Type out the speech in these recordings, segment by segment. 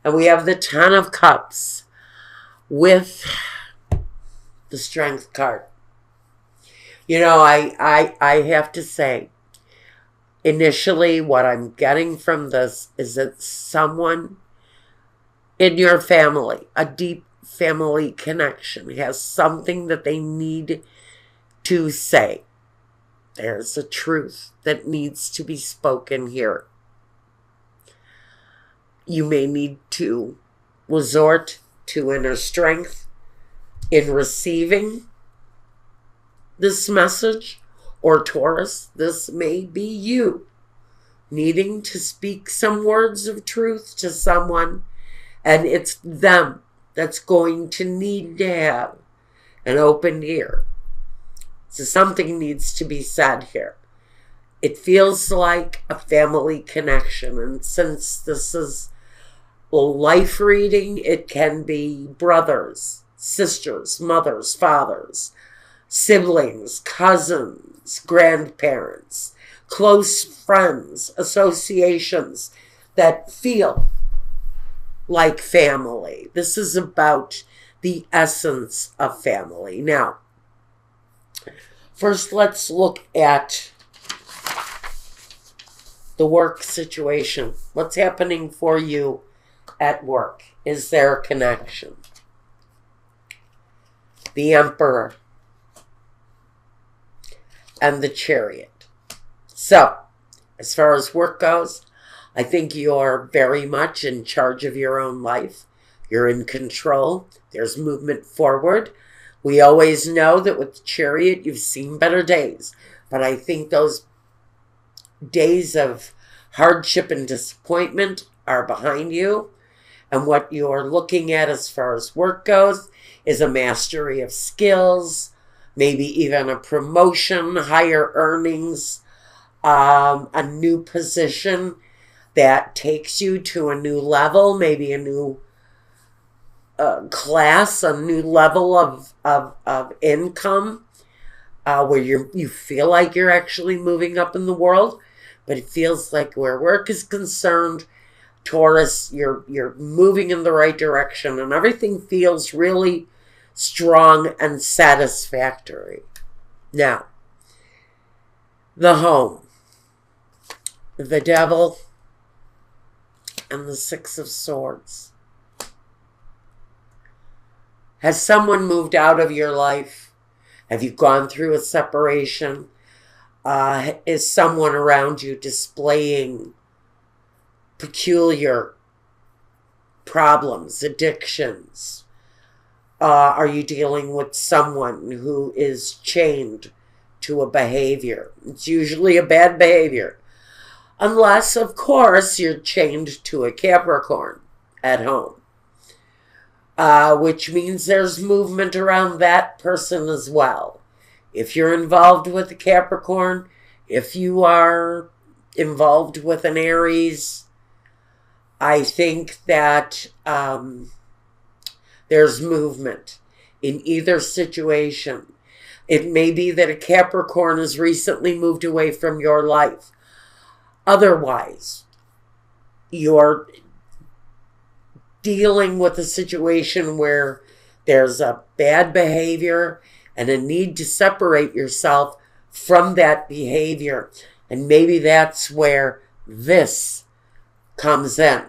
And we have the Ten of Cups with the Strength card. You know, I have to say, initially what I'm getting from this is that someone in your family, a deep family connection, has something that they need to say. There's a truth that needs to be spoken here. You may need to resort to inner strength in receiving this message, or Taurus, this may be you needing to speak some words of truth to someone, and it's them that's going to need to have an open ear. So something needs to be said here. It feels like a family connection, and since this is a life reading, it can be brothers, sisters, mothers, fathers, siblings, cousins, grandparents, close friends, associations that feel like family. This is about the essence of family. Now, first let's look at the work situation. What's happening for you at work? Is there a connection? The Emperor and the Chariot. So, as far as work goes, I think you're very much in charge of your own life. You're in control. There's movement forward. We always know that with the Chariot, you've seen better days. But I think those days of hardship and disappointment are behind you. And what you're looking at as far as work goes is a mastery of skills, maybe even a promotion, higher earnings, a new position that takes you to a new level, maybe a new class, a new level of income, where you feel like you're actually moving up in the world. But it feels like where work is concerned, Taurus, you're moving in the right direction, and everything feels really strong and satisfactory. Now, the home, the Devil, and the Six of Swords. Has someone moved out of your life? Have you gone through a separation? Is someone around you displaying peculiar problems, addictions? Are you dealing with someone who is chained to a behavior? It's usually a bad behavior. Unless, of course, you're chained to a Capricorn at home. Which means there's movement around that person as well. If you're involved with a Capricorn, if you are involved with an Aries, I think that there's movement in either situation. It may be that a Capricorn has recently moved away from your life. Otherwise, you're dealing with a situation where there's a bad behavior and a need to separate yourself from that behavior. And maybe that's where this comes in.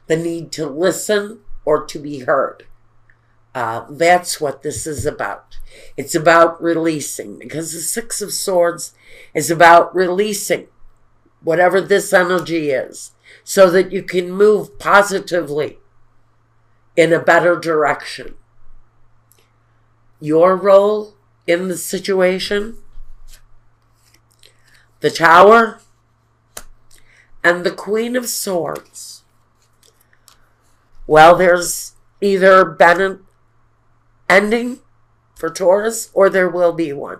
The need to listen or to be heard. That's what this is about. It's about releasing, because the Six of Swords is about releasing whatever this energy is, so that you can move positively in a better direction. Your role in the situation, the Tower, and the Queen of Swords. Well, there's either been an ending for Taurus, or there will be one.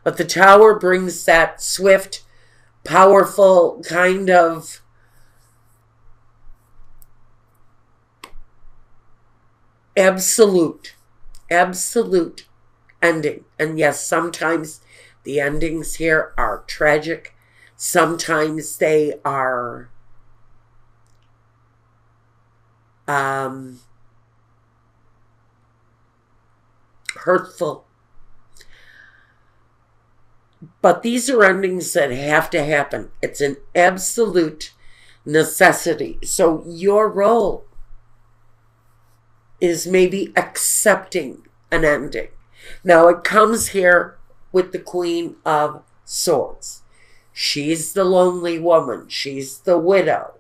But the Tower brings that swift, powerful kind of absolute ending. And yes, sometimes the endings here are tragic. Sometimes they are hurtful. But these are endings that have to happen. It's an absolute necessity. So your role is maybe accepting an ending. Now it comes here with the Queen of Swords. She's the lonely woman. She's the widow.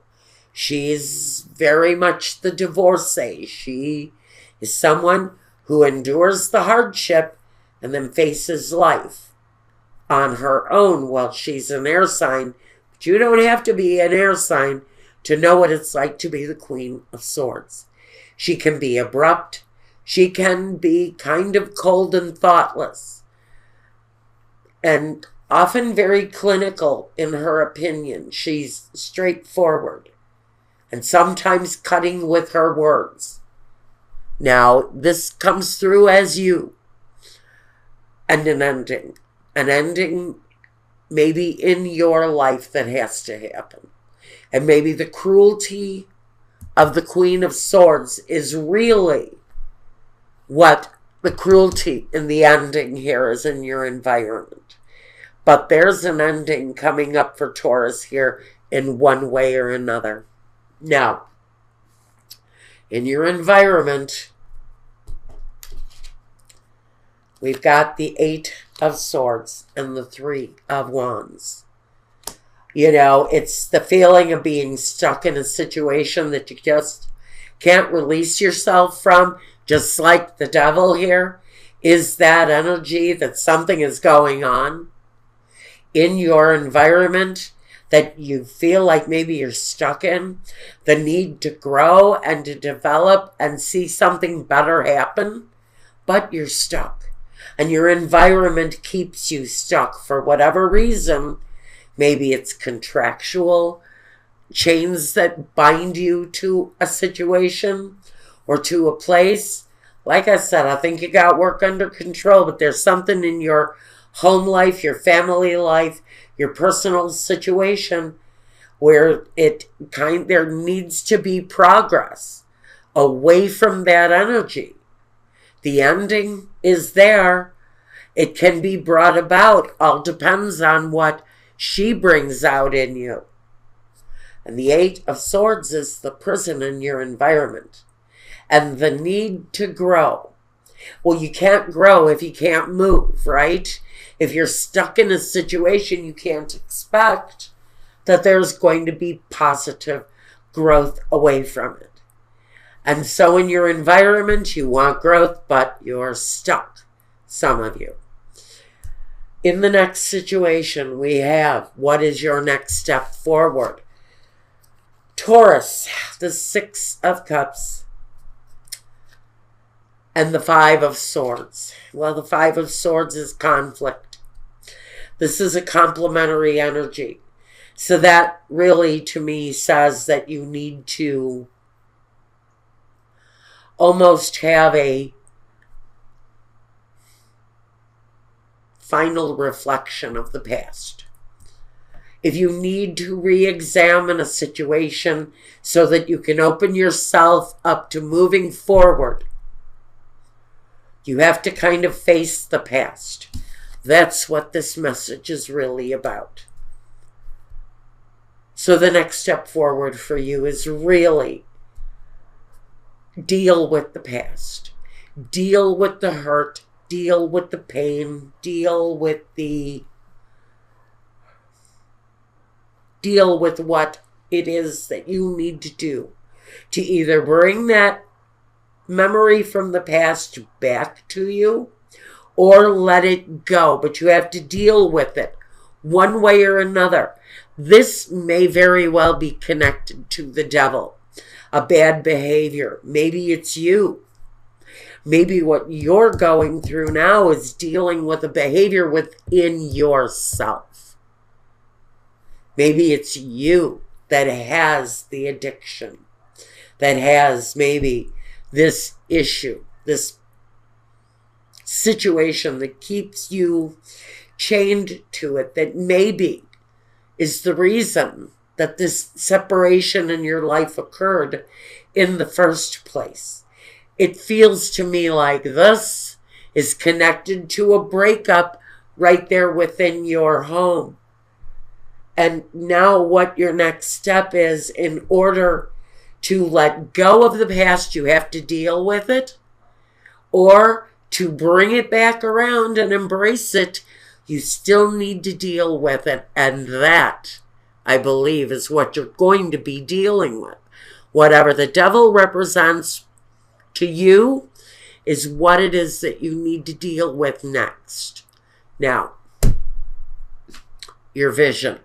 She's very much the divorcee. She is someone who endures the hardship and then faces life on her own. Well, she's an air sign, but you don't have to be an air sign to know what it's like to be the Queen of Swords. She can be abrupt. She can be kind of cold and thoughtless, and often very clinical in her opinion. She's straightforward and sometimes cutting with her words. Now, this comes through as you. And an ending. An ending maybe in your life that has to happen. And maybe the cruelty of the Queen of Swords is really what the cruelty in the ending here is in your environment. But there's an ending coming up for Taurus here in one way or another. Now, in your environment, we've got the 8 of Swords and the 3 of Wands. You know, it's the feeling of being stuck in a situation that you just can't release yourself from, just like the Devil here, is that energy that something is going on in your environment that you feel like maybe you're stuck in, the need to grow and to develop and see something better happen, but you're stuck. And your environment keeps you stuck for whatever reason. Maybe it's contractual chains that bind you to a situation or to a place. Like I said, I think you got work under control, but there's something in your home life, your family life, your personal situation where there needs to be progress away from that energy. The ending is there. It can be brought about. All depends on what she brings out in you. And the 8 of Swords is the prison in your environment. And the need to grow. Well, you can't grow if you can't move, right? If you're stuck in a situation, you can't expect that there's going to be positive growth away from it. And so in your environment, you want growth, but you're stuck, some of you. In the next situation, we have, what is your next step forward? Taurus, the 6 of Cups, and the 5 of Swords. Well, the 5 of Swords is conflict. This is a complementary energy. So that really, to me, says that you need to almost have a final reflection of the past. If you need to re-examine a situation so that you can open yourself up to moving forward, you have to kind of face the past. That's what this message is really about. So the next step forward for you is really deal with the past. Deal with the hurt. Deal with the pain. Deal with what it is that you need to do to either bring that memory from the past back to you or let it go. But you have to deal with it one way or another. This may very well be connected to the Devil, a bad behavior. Maybe it's you. Maybe what you're going through now is dealing with a behavior within yourself. Maybe it's you that has the addiction, that has maybe this issue, this situation that keeps you chained to it, that maybe is the reason that this separation in your life occurred in the first place. It feels to me like this is connected to a breakup right there within your home. And now what your next step is, in order to let go of the past, you have to deal with it, or to bring it back around and embrace it, you still need to deal with it. And that, I believe, is what you're going to be dealing with. Whatever the devil represents to you is what it is that you need to deal with next. Now, your vision.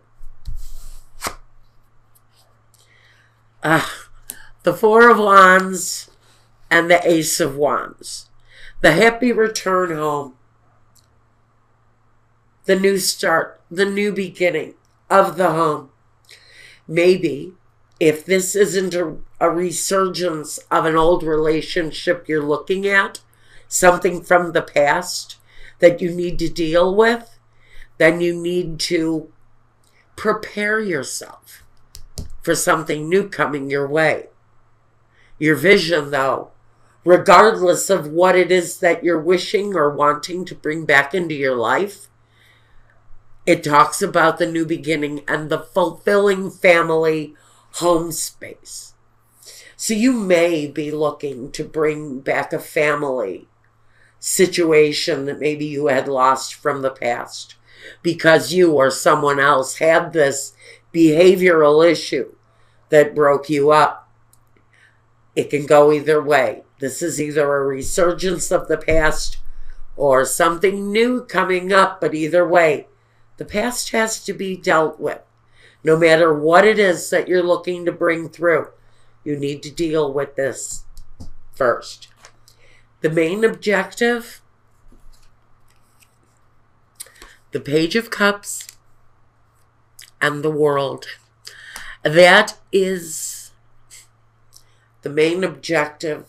The Four of Wands and the Ace of Wands. The happy return home. The new start, the new beginning of the home. Maybe if this isn't a resurgence of an old relationship you're looking at, something from the past that you need to deal with, then you need to prepare yourself for something new coming your way. Your vision, though, regardless of what it is that you're wishing or wanting to bring back into your life, it talks about the new beginning and the fulfilling family home space. So you may be looking to bring back a family situation that maybe you had lost from the past because you or someone else had this behavioral issue that broke you up. It can go either way. This is either a resurgence of the past or something new coming up, but either way, the past has to be dealt with. No matter what it is that you're looking to bring through, you need to deal with this first. The main objective, the Page of Cups and the World. That is, the main objective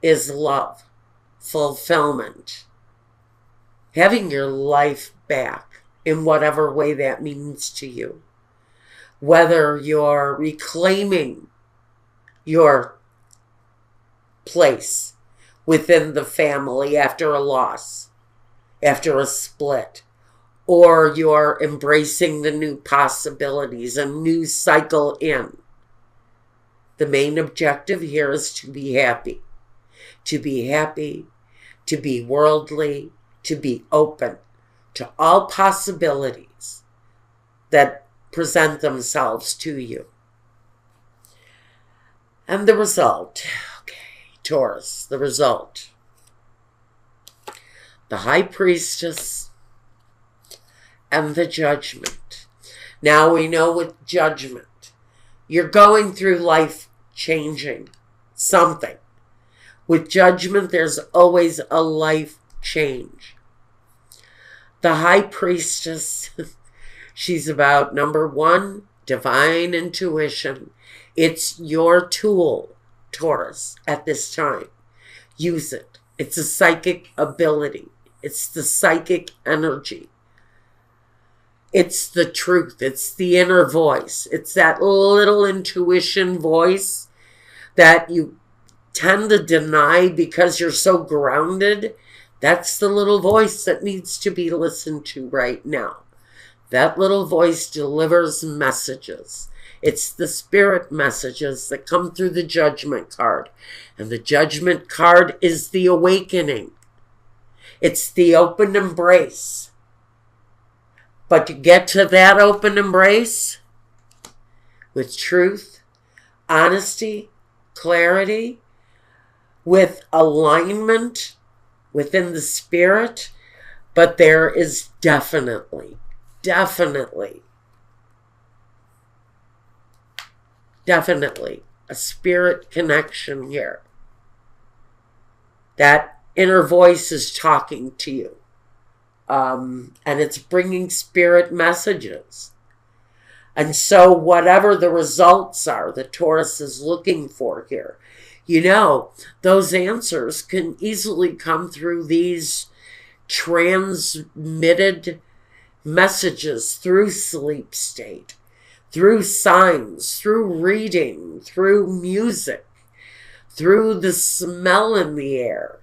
is love, fulfillment, having your life back in whatever way that means to you. Whether you're reclaiming your place within the family after a loss, after a split, or you're embracing the new possibilities, a new cycle in. The main objective here is to be happy. To be happy, to be worldly, to be open to all possibilities that present themselves to you. And the result, okay, Taurus, the result. The High Priestess and the Judgment. Now we know with Judgment, you're going through life changing something. With Judgment, there's always a life change. The High Priestess, she's about, number one, divine intuition. It's your tool, Taurus, at this time. Use it. It's a psychic ability. It's the psychic energy. It's the truth. It's the inner voice. It's that little intuition voice that you tend to deny because you're so grounded. That's the little voice that needs to be listened to right now. That little voice delivers messages. It's the spirit messages that come through the Judgment card. And the Judgment card is the awakening. It's the open embrace. But to get to that open embrace with truth, honesty, clarity, with alignment within the spirit, but there is definitely a spirit connection here. That inner voice is talking to you. And it's bringing spirit messages. And so whatever the results are that Taurus is looking for here, you know, those answers can easily come through these transmitted messages through sleep state, through signs, through reading, through music, through the smell in the air.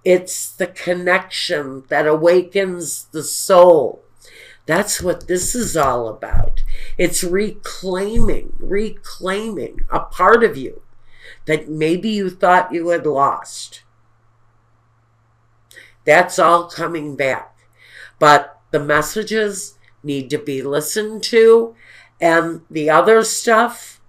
It's the connection that awakens the soul. That's what this is all about. It's reclaiming a part of you that maybe you thought you had lost. That's all coming back. But the messages need to be listened to, and the other stuff,